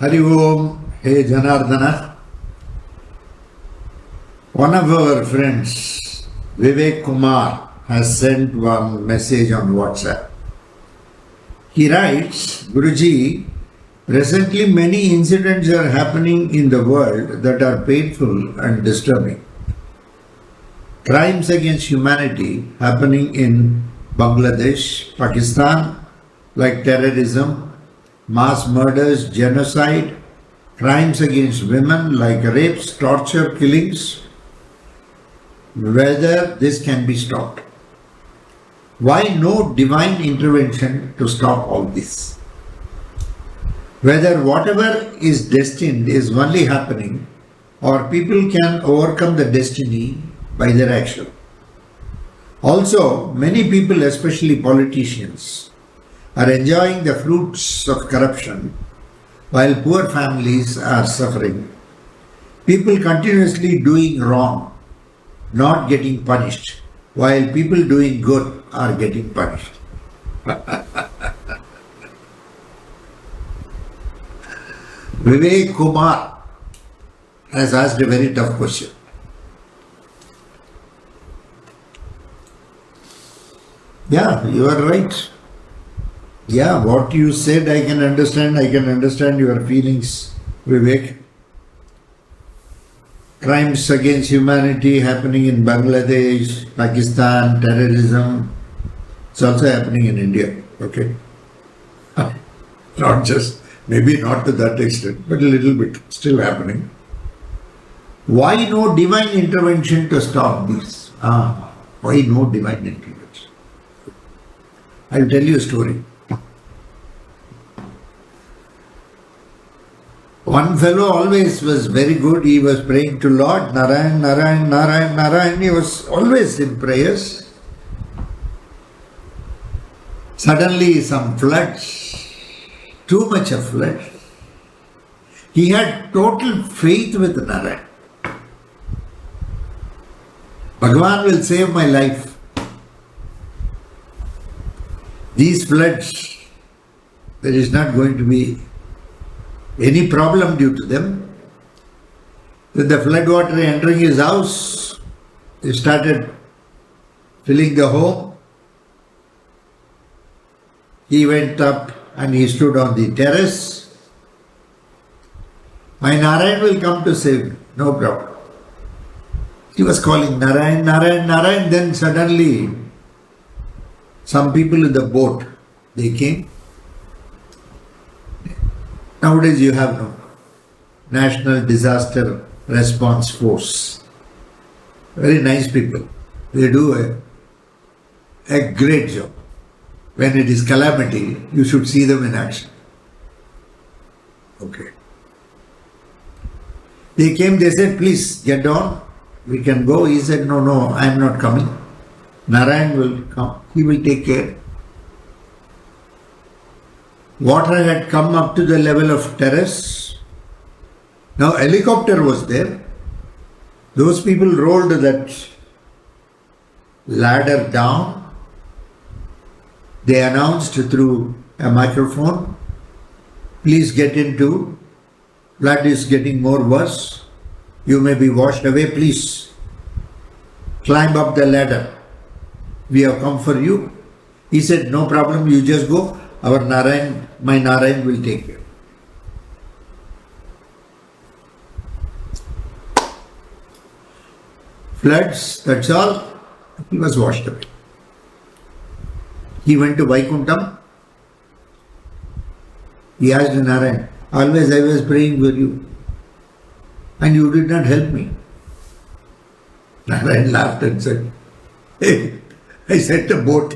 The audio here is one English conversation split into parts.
Hari Om, hey Janardana. One of our friends, Vivek Kumar, has sent one message on WhatsApp. He writes, Guruji, presently many incidents are happening in the world that are painful and disturbing. Crimes against humanity happening in Bangladesh, Pakistan, like terrorism, mass murders, genocide, crimes against women like rapes, torture, killings, whether this can be stopped. Why no divine intervention to stop all this? Whether whatever is destined is only happening or people can overcome the destiny by their action. Also, many people, especially politicians, are enjoying the fruits of corruption while poor families are suffering. People continuously doing wrong, not getting punished, while people doing good are getting punished. Vivek Kumar has asked a very tough question. Yeah, you are right. Yeah, what you said I can understand your feelings, Vivek. Crimes against humanity happening in Bangladesh, Pakistan, terrorism, it's also happening in India, okay? Not just, maybe not to that extent, but a little bit still happening. Why no divine intervention to stop this? Why no divine intervention? I'll tell you a story. One fellow always was very good. He was praying to Lord Narayan, Narayan, Narayan, Narayan. He was always in prayers. Suddenly some floods, too much of flood. He had total faith with Narayan. Bhagavan will save my life. These floods, there is not going to be any problem due to them. With the flood water entering his house, he started filling the home. He went up and he stood on the terrace. My Narayan will come to save me, no problem. He was calling Narayan, Narayan, Narayan. Then suddenly, some people in the boat, they came. Nowadays you have no National Disaster Response Force. Very nice people. They do a great job. When it is calamity, you should see them in action. Okay. They came, they said, please get down. We can go. He said, no, I am not coming. Narayan will come. He will take care. Water had come up to the level of terrace. Now helicopter was there. Those people rolled that ladder down. They announced through a microphone, please get into, flood is getting more worse. You may be washed away, please climb up the ladder. We have come for you. He said, no problem, you just go. Our Narayan, my Narayan will take care. Floods, that's all. He was washed away. He went to Vaikuntham. He asked Narayan, always I was praying for you and you did not help me. Narayan laughed and said, hey, I sent a boat.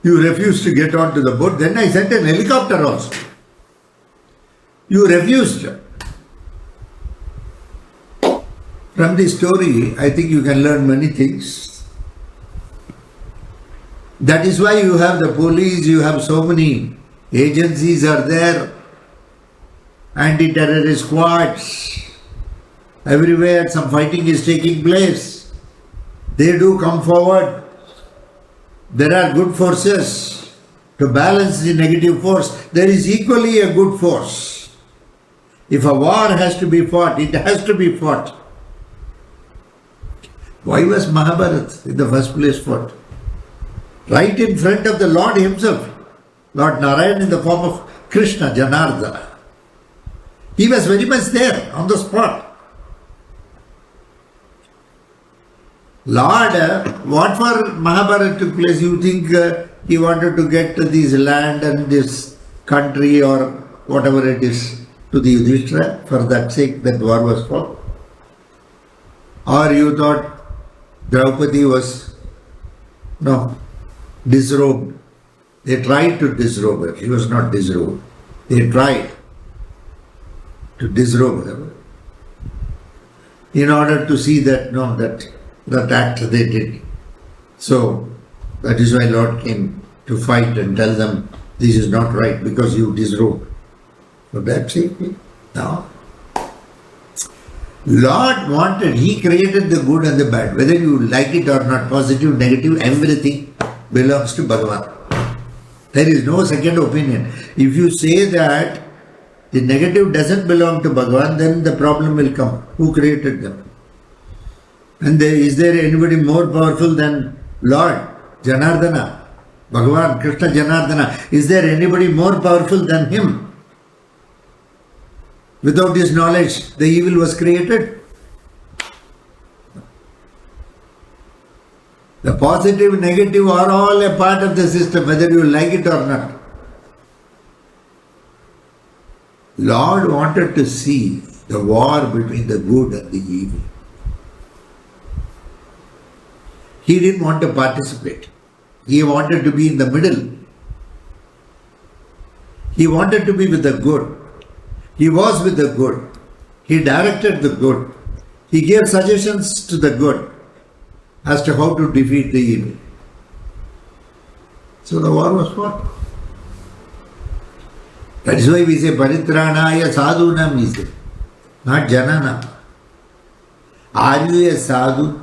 You refused to get onto the boat. Then I sent an helicopter also. You refused. From this story, I think you can learn many things. That is why you have the police, you have so many agencies are there, anti-terrorist squads. Everywhere some fighting is taking place. They do come forward. There are good forces to to balance the negative force, there is equally a good force. If a war has to be fought, it has to be fought. Why was Mahabharata in the first place fought? Right in front of the Lord himself, Lord Narayan in the form of Krishna, Janardana. He was very much there on the spot. Lord, what for Mahabharata took place? You think he wanted to get this land and this country or whatever it is to the Yudhishthira? For that sake that war was fought? Or you thought Draupadi was, no, disrobed? They tried to disrobe her. She was not disrobed. They tried to disrobe her in order to see that, no, that act they did. So that is why Lord came to fight and tell them, this is not right because you disrobe. For that sake, no. Lord wanted, He created the good and the bad. Whether you like it or not, positive, negative, everything belongs to Bhagavan. There is no second opinion. If you say that the negative doesn't belong to Bhagavan, then the problem will come. Who created them? And is there anybody more powerful than Lord Janardana? Bhagavan, Krishna Janardana. Is there anybody more powerful than Him? Without His knowledge, the evil was created. The positive, negative are all a part of the system, whether you like it or not. Lord wanted to see the war between the good and the evil. He didn't want to participate. He wanted to be in the middle. He wanted to be with the good. He was with the good. He directed the good. He gave suggestions to the good as to how to defeat the evil. So the war was fought. That is why we say Paritranaya Sadhunam is there, not Janana. Are you a sadhu?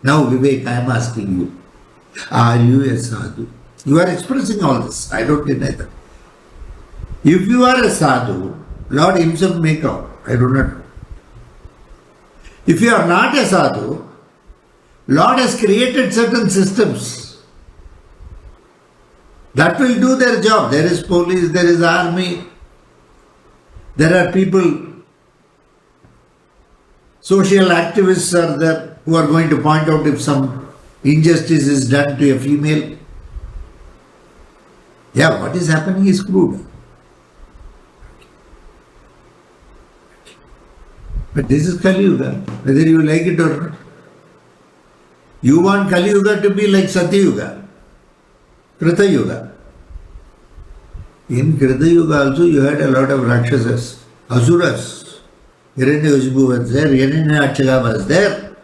Now Vivek, I am asking you. Are you a sadhu? You are expressing all this. I don't deny that. If you are a sadhu, Lord Himself may come. I do not know. If you are not a sadhu, Lord has created certain systems that will do their job. There is police, there is army, there are people, social activists are there who are going to point out if some injustice is done to a female. Yeah, what is happening is crude. But this is Kali Yuga, whether you like it or not. You want Kali Yuga to be like Satya Yuga, Krita Yuga. In Krita Yuga also you had a lot of Rakshasas, Asuras. Hiranyakashipu was there, Hiranyakashipu was there.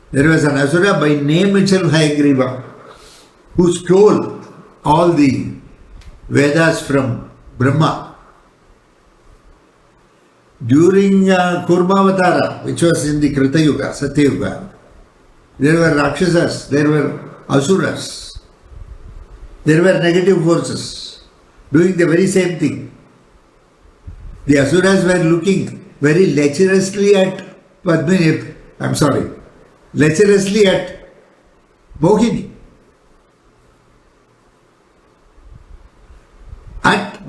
There was an Asura by name itself Hayagriva, who stole all the Vedas from Brahma. During Kurmavatara, which was in the Krita Yuga, Satya Yuga, there were Rakshasas, there were Asuras, there were negative forces doing the very same thing. The Asuras were looking very lecherously at Padmini, lecherously at Mohini. At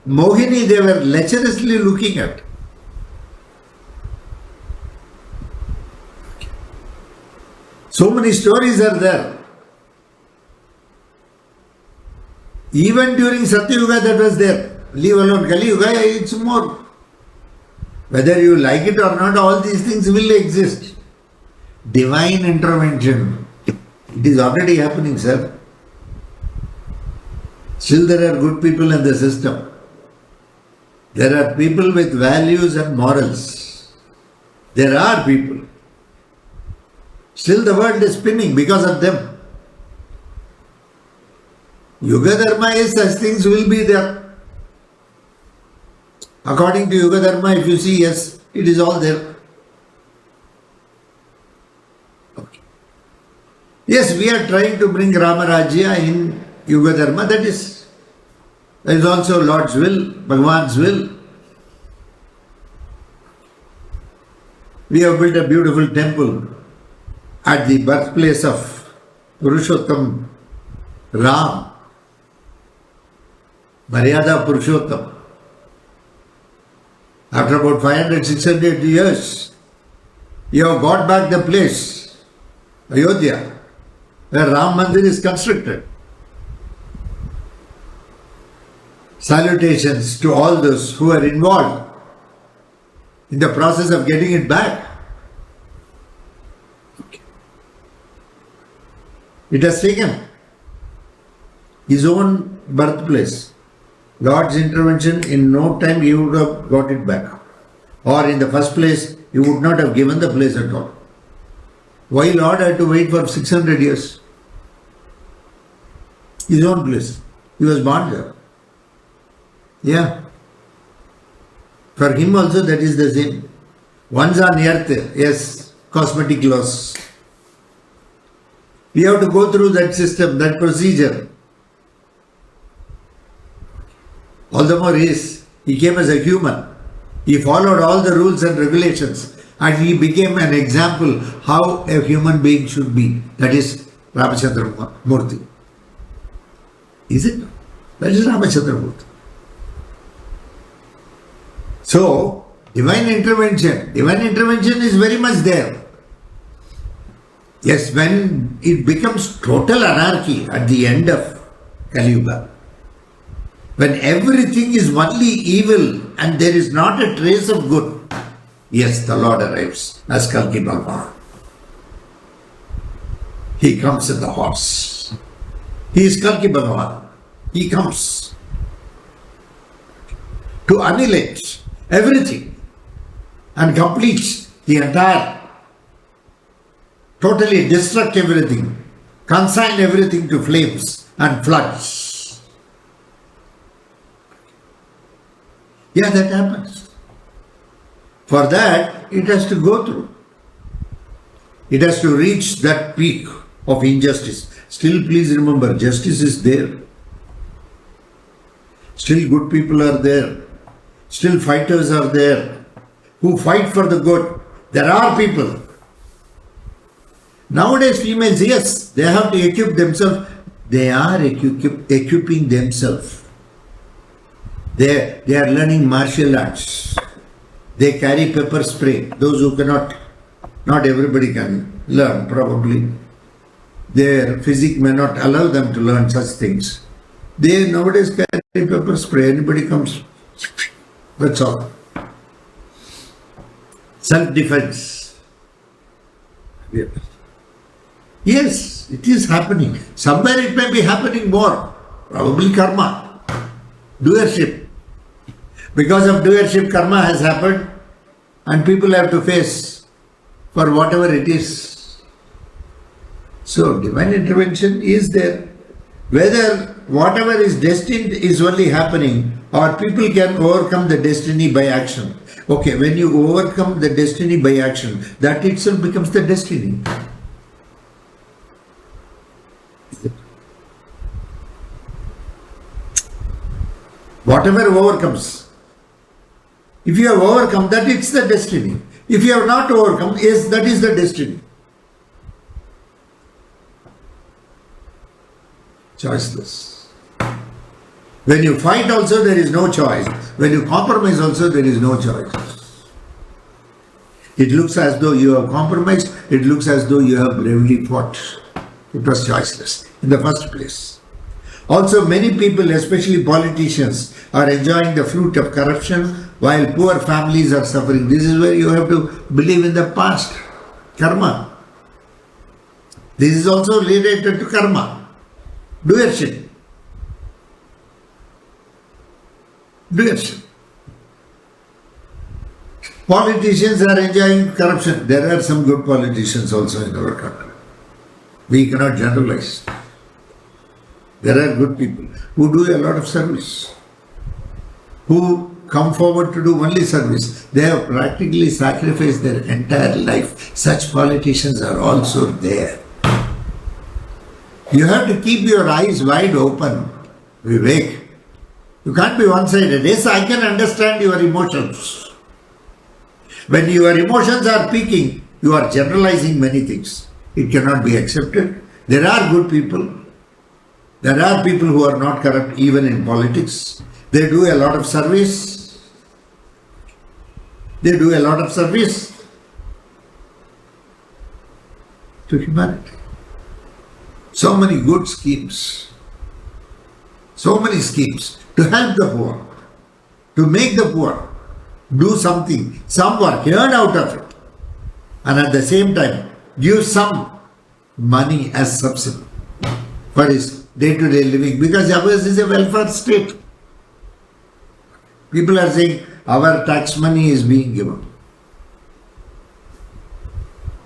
Mohini they were lecherously looking at. So many stories are there. Even during Satya Yuga that was there. Leave alone Kali Yuga, it's more. Whether you like it or not, all these things will exist. Divine intervention. It is already happening, sir. Still there are good people in the system. There are people with values and morals. There are people. Still the world is spinning because of them. Yuga Dharma is such things will be there. According to Yuga Dharma, if you see, yes, it is all there. Okay. Yes, we are trying to bring Ramarajya in Yuga Dharma. That is also Lord's will, Bhagavan's will. We have built a beautiful temple at the birthplace of Purushottam Ram, Maryada Purushottam. After about 500-600 years, you have got back the place, Ayodhya, where Ram Mandir is constructed. Salutations to all those who are involved in the process of getting it back. It has taken his own birthplace. Lord's intervention, in no time he would have got it back. Or in the first place, he would not have given the place at all. Why Lord had to wait for 600 years? His own place. He was born there. Yeah. For him also that is the same. Once on earth, yes, cosmetic laws. We have to go through that system, that procedure. All the more he came as a human. He followed all the rules and regulations and he became an example how a human being should be. That is Ramachandra Murthy. Is it? That is Ramachandra Murthy. So, divine intervention is very much there. Yes, when it becomes total anarchy at the end of Kali Yuga, when everything is only evil and there is not a trace of good, yes, the Lord arrives as Kalki Bhagavan. He comes in the horse. He is Kalki Bhagavan. He comes to annihilate everything and complete the entire, totally destruct everything, consign everything to flames and floods. Yeah, that happens. For that, it has to go through. It has to reach that peak of injustice. Still, please remember, justice is there. Still, good people are there. Still, fighters are there who fight for the good. There are people. Nowadays, females, yes, they have to equip themselves. They are equipping themselves. They are learning martial arts. They carry pepper spray. Those who cannot, not everybody can learn probably. Their physique may not allow them to learn such things. They nowadays carry pepper spray. Anybody comes, that's all. Self-defense. Yes, it is happening. Somewhere it may be happening more. Probably karma. Doership. Because of doership, karma has happened and people have to face for whatever it is. So, divine intervention is there. Whether whatever is destined is only happening or people can overcome the destiny by action. Okay, when you overcome the destiny by action, that itself becomes the destiny. Whatever overcomes. If you have overcome that, it's the destiny. If you have not overcome, yes, that is the destiny. Choiceless. When you fight also, there is no choice. When you compromise also, there is no choice. It looks as though you have compromised. It looks as though you have bravely fought. It was choiceless in the first place. Also, many people, especially politicians, are enjoying the fruit of corruption while poor families are suffering. This is where you have to believe in the past. Karma. This is also related to karma. Doership. Doership. Politicians are enjoying corruption. There are some good politicians also in our country. We cannot generalize. There are good people who do a lot of service, who come forward to do only service. They have practically sacrificed their entire life. Such politicians are also there. You have to keep your eyes wide open, Vivek. You can't be one-sided. Yes, I can understand your emotions. When your emotions are peaking, you are generalizing many things. It cannot be accepted. There are good people. There are people who are not corrupt even in politics. They do a lot of service. They do a lot of service to humanity. So many good schemes. So many schemes to help the poor, to make the poor do something, some work, earn out of it, and at the same time give some money as subsidy for his day-to-day living, because ours is a welfare state. People are saying our tax money is being given.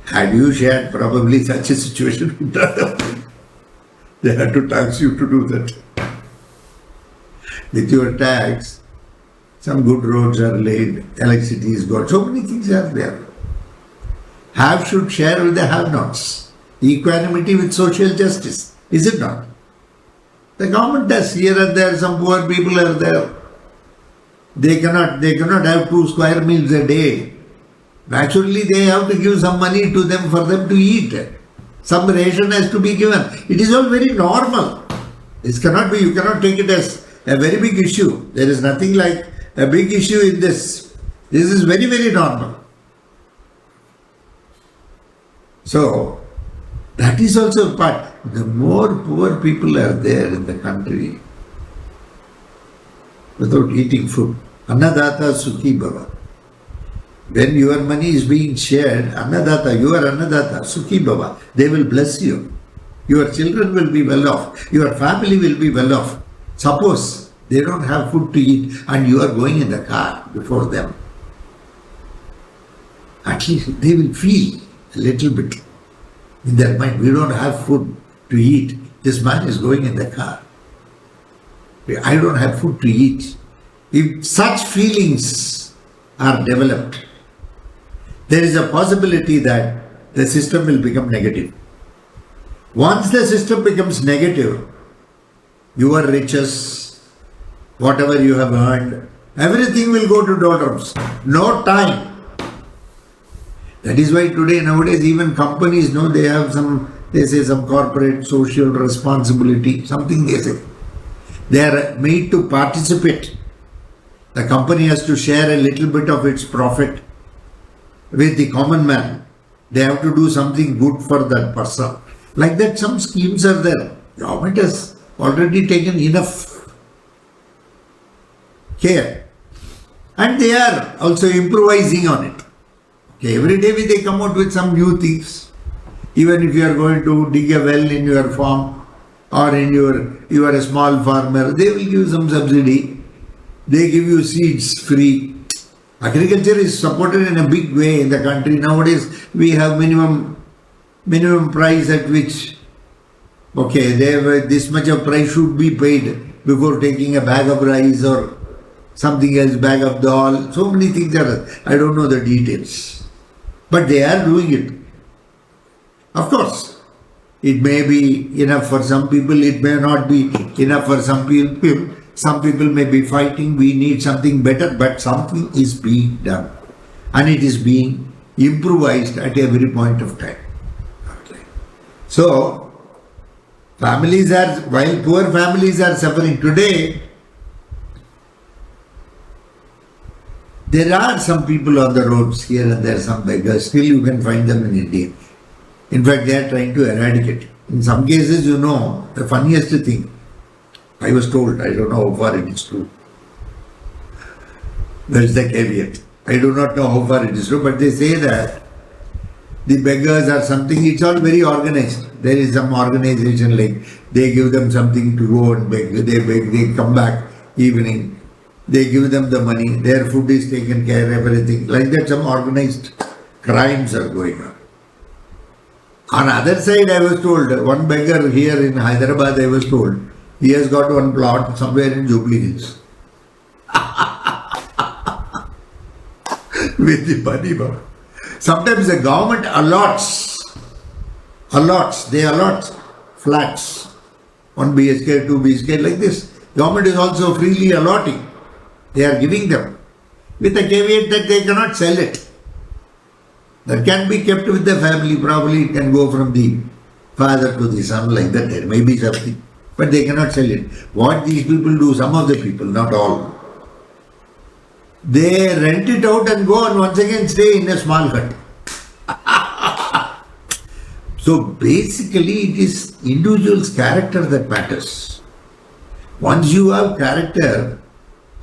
Had you shared probably such a situation with other people, they had to tax you to do that. With your tax, some good roads are laid, electricity is got, so many things are there. Have should share with the have-nots. Equanimity with social justice, is it not? The government does. Here and there, some poor people are there. They cannot have 2 square meals a day. Naturally, they have to give some money to them for them to eat. Some ration has to be given. It is all very normal. This cannot be, you cannot take it as a very big issue. There is nothing like a big issue in this. This is very, very normal. So, that is also a part. The more poor people are there in the country without eating food, Annadata Sukhi Bhava. When your money is being shared, Annadata, you are Annadata, Sukhi Bhava. They will bless you. Your children will be well off. Your family will be well off. Suppose they don't have food to eat and you are going in the car before them. At least they will feel a little bit in their mind, we don't have food to eat. This man is going in the car. I don't have food to eat. If such feelings are developed, there is a possibility that the system will become negative. Once the system becomes negative, your riches, whatever you have earned, everything will go to doldrums. No time. That is why today, nowadays, even companies know they have they say some corporate social responsibility, something they say. They are made to participate. The company has to share a little bit of its profit with the common man. They have to do something good for that person. Like that, some schemes are there. Government has already taken enough care. And they are also improvising on it. Okay, every day they come out with some new things. Even if you are going to dig a well in your farm or in you are a small farmer, they will give some subsidy. They give you seeds free. Agriculture is supported in a big way in the country. Nowadays, we have minimum price at which, okay, this much of price should be paid before taking a bag of rice or something else, bag of dal. So many things are, I don't know the details. But they are doing it. Of course, it may be enough for some people, it may not be enough for some people. Some people may be fighting, we need something better, but something is being done. And it is being improvised at every point of time. Okay. So, while poor families are suffering today, there are some people on the roads here and there, some beggars. Still you can find them in India. In fact, they are trying to eradicate. In some cases, the funniest thing, I was told, I don't know how far it is true. That is the caveat. I do not know how far it is true, but they say that the beggars are something, it's all very organized. There is some organization like, they give them something to go and beg, they come back evening. They give them the money, their food is taken care, everything. Like that, some organized crimes are going on. On the other side, I was told, one beggar here in Hyderabad, I was told, he has got one plot somewhere in Jubilee Hills. With the money. Sometimes the government allots, they allot flats, 1 BHK, 2 BHK, like this. Government is also freely allotting. They are giving them, with the caveat that they cannot sell it. That can be kept with the family. Probably it can go from the father to the son, like that. There may be something, but they cannot sell it. What these people do, some of the people, not all, they rent it out and go and once again stay in a small hut. So basically it is individual's character that matters. Once you have character,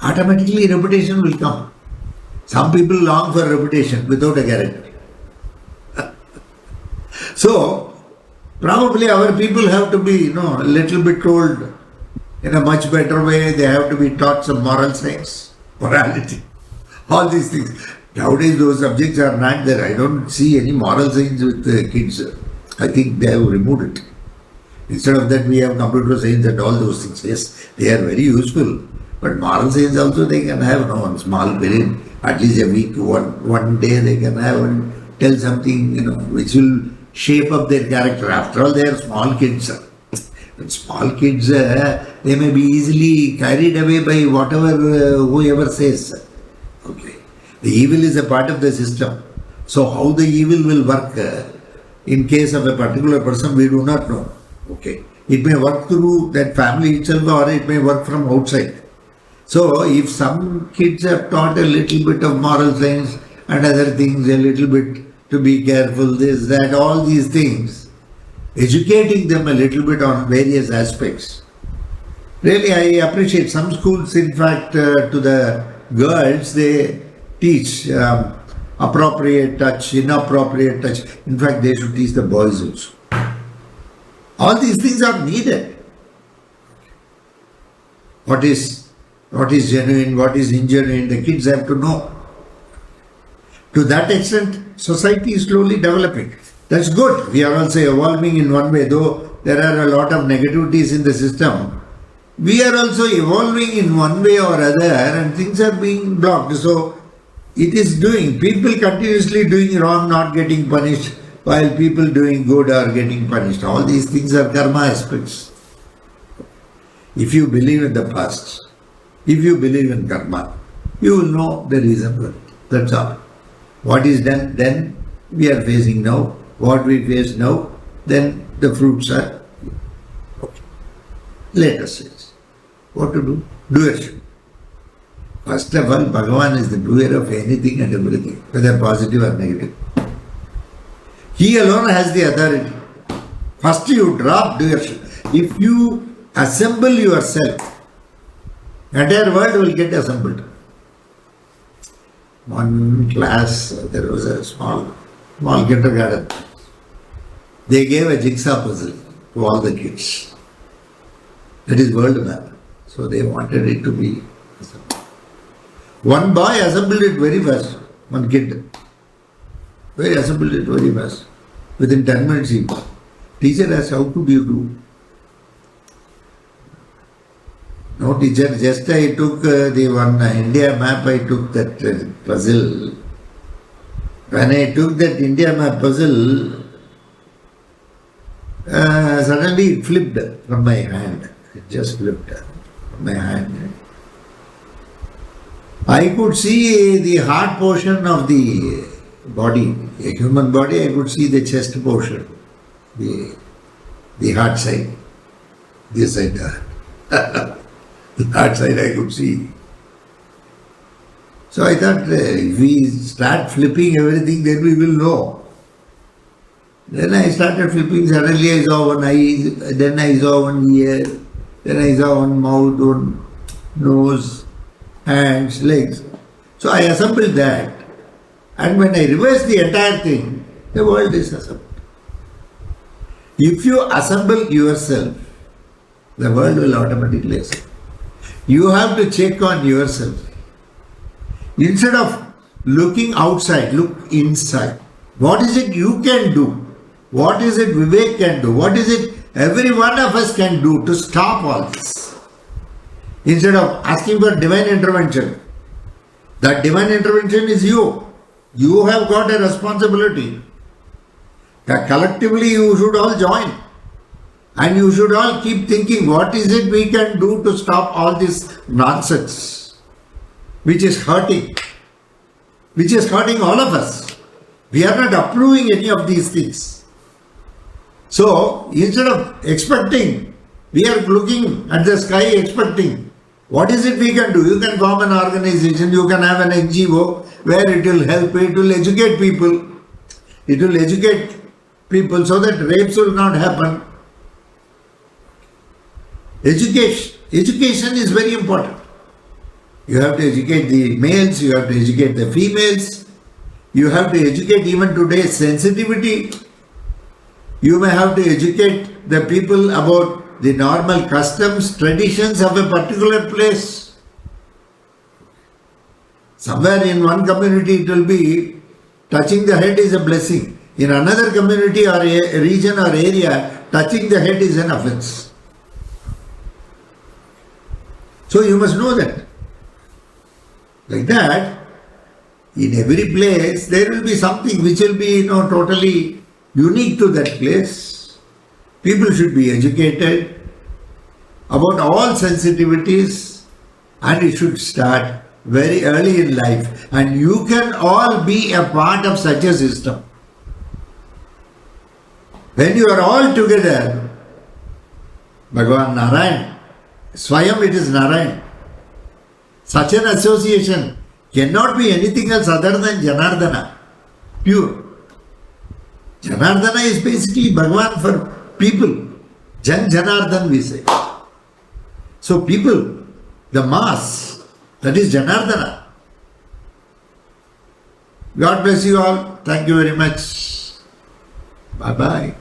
automatically reputation will come. Some people long for reputation without a character. So probably our people have to be, a little bit told in a much better way. They have to be taught some moral science, morality, all these things. Nowadays those subjects are not there. I don't see any moral science with the kids. I think they have removed it. Instead of that, we have computer science and all those things. Yes, they are very useful. But moral science also they can have one small period, at least a week, one day they can have and tell something, which will shape up their character. After all, they are small kids. But small kids, they may be easily carried away by whatever, whoever says. Okay. The evil is a part of the system. So how the evil will work in case of a particular person, we do not know. Okay. It may work through that family itself or it may work from outside. So if some kids are taught a little bit of moral science and other things, a little bit to be careful, this, that, all these things, educating them a little bit on various aspects. Really, I appreciate some schools, in fact, to the girls, they teach appropriate touch, inappropriate touch. In fact, they should teach the boys also. All these things are needed. What is genuine, what is ingenuine, the kids have to know. To that extent, society is slowly developing. That's good. We are also evolving in one way, though there are a lot of negativities in the system. We are also evolving in one way or other and things are being blocked. So, it is people continuously doing wrong, not getting punished, while people doing good are getting punished. All these things are karma aspects. If you believe in the past, if you believe in karma, you will know the reason for it. That's all. What is done then, we are facing now. What we face now, then the fruits are okay. Let us say what to do? Do it. First of all, Bhagavan is the doer of anything and everything, whether positive or negative. He alone has the authority. First you drop doership. If you assemble yourself, entire world will get assembled. One class, there was a small kindergarten. They gave a jigsaw puzzle to all the kids. That is world map. So they wanted it to be assembled. One boy assembled it very fast. One kid. They assembled it very fast. Within 10 minutes he was. Teacher asked, how could you do? No teacher, just I took the one India map, I took that puzzle. When I took that India map puzzle, suddenly it flipped from my hand. It just flipped from my hand. I could see the heart portion of the body, a human body. I could see the chest portion, the heart side, this side. The heart side I could see. So I thought, if we start flipping everything, then we will know. Then I started flipping. Suddenly I saw one eye, then I saw one ear, then I saw one mouth, one nose, hands, legs. So I assembled that. And when I reversed the entire thing, the world is assembled. If you assemble yourself, the world will automatically assemble. You have to check on yourself. Instead of looking outside, look inside. What is it you can do? What is it Vivek can do? What is it every one of us can do to stop all this? Instead of asking for divine intervention, that divine intervention is you. You have got a responsibility. That collectively you should all join. And you should all keep thinking, what is it we can do to stop all this nonsense, which is hurting all of us. We are not approving any of these things. So, instead of expecting, we are looking at the sky expecting. What is it we can do? You can form an organization, you can have an NGO where it will help, it will educate people. It will educate people so that rapes will not happen. Education is very important. You have to educate the males, you have to educate the females, you have to educate even today's sensitivity. You may have to educate the people about the normal customs, traditions of a particular place. Somewhere in one community it will be touching the head is a blessing. In another community or a region or area, touching the head is an offense. So you must know that. Like that, in every place there will be something which will be totally unique to that place. People should be educated about all sensitivities, and it should start very early in life. And you can all be a part of such a system. When you are all together, Bhagavan Narayan, Swayam it is Narayan. Such an association cannot be anything else other than Janardana, pure. Janardana is basically Bhagavan for people. Jan Janardan we say. So people, the mass, that is Janardana. God bless you all. Thank you very much. Bye-bye.